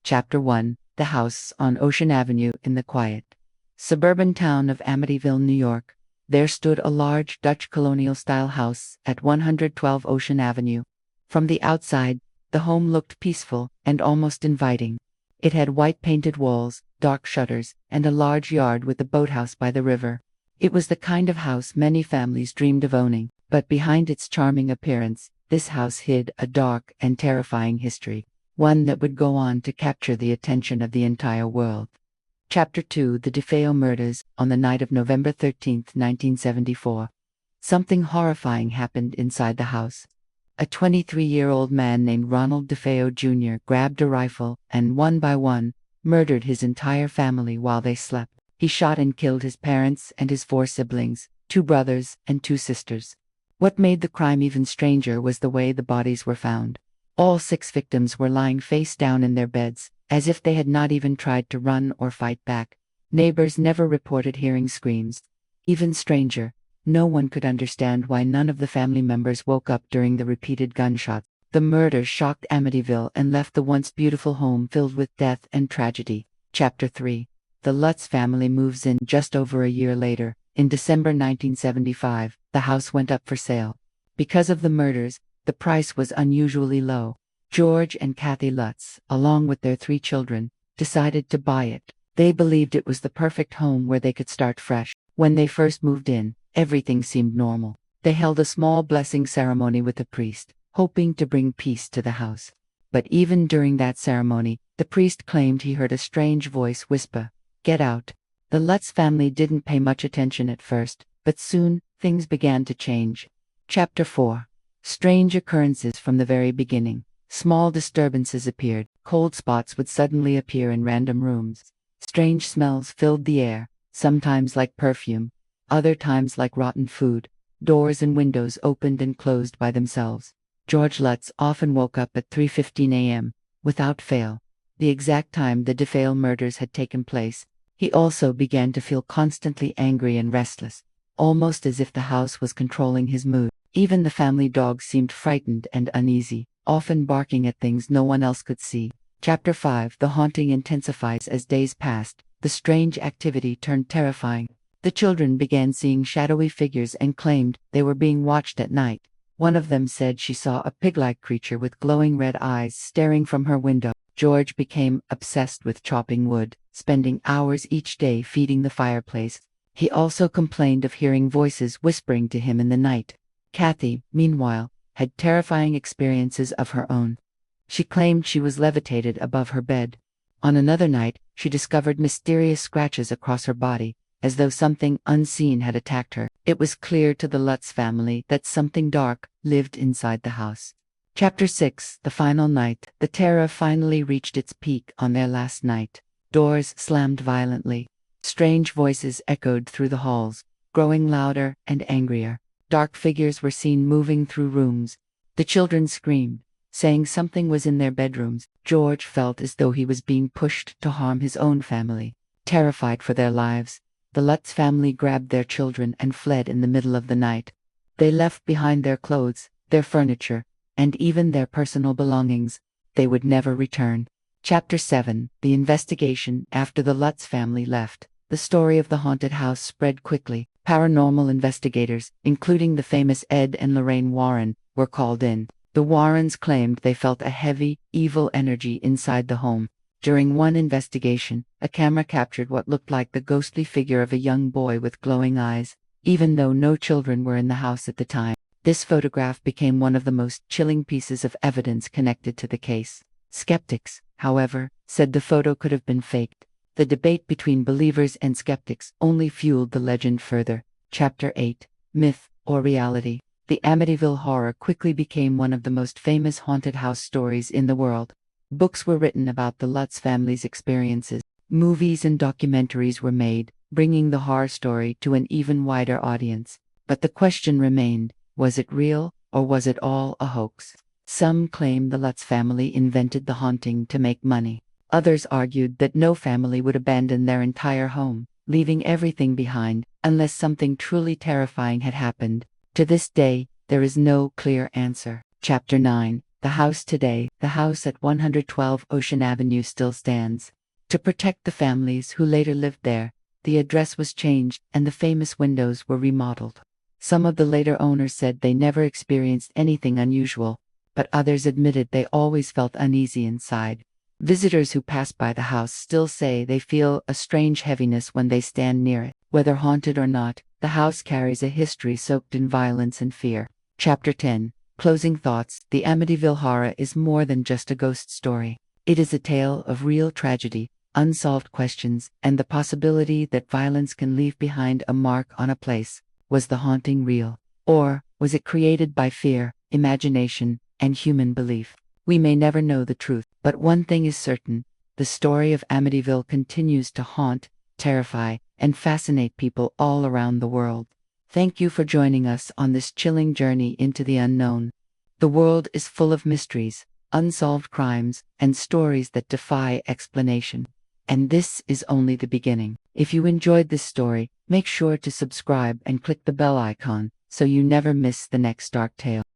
Chapter 1: The House on Ocean Avenue. In the quiet, suburban town of Amityville, New York, there stood a large Dutch colonial-style house at 112 Ocean Avenue. From the outside, the home looked peaceful and almost inviting. It had white-painted walls, dark shutters, and a large yard with a boathouse by the river. It was the kind of house many families dreamed of owning, but behind its charming appearance, this house hid a dark and terrifying history, one that would go on to capture the attention of the entire world. Chapter 2: The DeFeo Murders. On the night of November 13, 1974, something horrifying happened inside the house. A 23-year-old man named Ronald DeFeo Jr. grabbed a rifle and, one by one, murdered his entire family while they slept. He shot and killed his parents and his 4 siblings, 2 brothers and 2 sisters. What made the crime even stranger was the way the bodies were found. All 6 victims were lying face down in their beds, as if they had not even tried to run or fight back. Neighbors never reported hearing screams. Even stranger, no one could understand why none of the family members woke up during the repeated gunshots. The murder shocked Amityville and left the once beautiful home filled with death and tragedy. Chapter 3: The Lutz family moves in. Just over a year later, in December 1975, the house went up for sale. Because of the murders, the price was unusually low. George and Kathy Lutz, along with their 3 children, decided to buy it. They believed it was the perfect home where they could start fresh. When they first moved in, everything seemed normal. They held a small blessing ceremony with a priest, hoping to bring peace to the house. But even during that ceremony, the priest claimed he heard a strange voice whisper, "Get out." The Lutz family didn't pay much attention at first, but soon, things began to change. Chapter 4: Strange occurrences. From the very beginning, small disturbances appeared. Cold spots would suddenly appear in random rooms. Strange smells filled the air, sometimes like perfume, other times like rotten food. Doors and windows opened and closed by themselves. George Lutz often woke up at 3:15 a.m., without fail, the exact time the DeFeo murders had taken place. He also began to feel constantly angry and restless, almost as if the house was controlling his mood. Even the family dog seemed frightened and uneasy, often barking at things no one else could see. Chapter 5: The haunting intensifies. As days passed, the strange activity turned terrifying. The children began seeing shadowy figures and claimed they were being watched at night. One of them said she saw a pig-like creature with glowing red eyes staring from her window. George became obsessed with chopping wood, spending hours each day feeding the fireplace. He also complained of hearing voices whispering to him in the night. Kathy, meanwhile, had terrifying experiences of her own. She claimed she was levitated above her bed. On another night, she discovered mysterious scratches across her body, as though something unseen had attacked her. It was clear to the Lutz family that something dark lived inside the house. Chapter 6: The Final Night. The terror finally reached its peak on their last night. Doors slammed violently. Strange voices echoed through the halls, growing louder and angrier. Dark figures were seen moving through rooms. The children screamed, saying something was in their bedrooms. George felt as though he was being pushed to harm his own family. Terrified for their lives, the Lutz family grabbed their children and fled in the middle of the night. They left behind their clothes, their furniture, and even their personal belongings. They would never return. Chapter 7: The Investigation. After the Lutz family left, the story of the haunted house spread quickly. Paranormal investigators, including the famous Ed and Lorraine Warren, were called in. The Warrens claimed they felt a heavy, evil energy inside the home. During one investigation, a camera captured what looked like the ghostly figure of a young boy with glowing eyes, even though no children were in the house at the time. This photograph became one of the most chilling pieces of evidence connected to the case. Skeptics, however, said the photo could have been faked. The debate between believers and skeptics only fueled the legend further. Chapter 8: Myth or Reality. The Amityville Horror quickly became one of the most famous haunted house stories in the world. Books were written about the Lutz family's experiences. Movies and documentaries were made, bringing the horror story to an even wider audience. But the question remained, was it real, or was it all a hoax? Some claim the Lutz family invented the haunting to make money. Others argued that no family would abandon their entire home, leaving everything behind, unless something truly terrifying had happened. To this day, there is no clear answer. Chapter 9: The house today, the house at 112 Ocean Avenue still stands. To protect the families who later lived there, the address was changed and the famous windows were remodeled. Some of the later owners said they never experienced anything unusual, but others admitted they always felt uneasy inside. Visitors who pass by the house still say they feel a strange heaviness when they stand near it. Whether haunted or not, the house carries a history soaked in violence and fear. Chapter 10. Closing Thoughts. The Amityville Horror is more than just a ghost story. It is a tale of real tragedy, unsolved questions, and the possibility that violence can leave behind a mark on a place. Was the haunting real? Or was it created by fear, imagination, and human belief? We may never know the truth, but one thing is certain: the story of Amityville continues to haunt, terrify, and fascinate people all around the world. Thank you for joining us on this chilling journey into the unknown. The world is full of mysteries, unsolved crimes, and stories that defy explanation. And this is only the beginning. If you enjoyed this story, make sure to subscribe and click the bell icon so you never miss the next dark tale.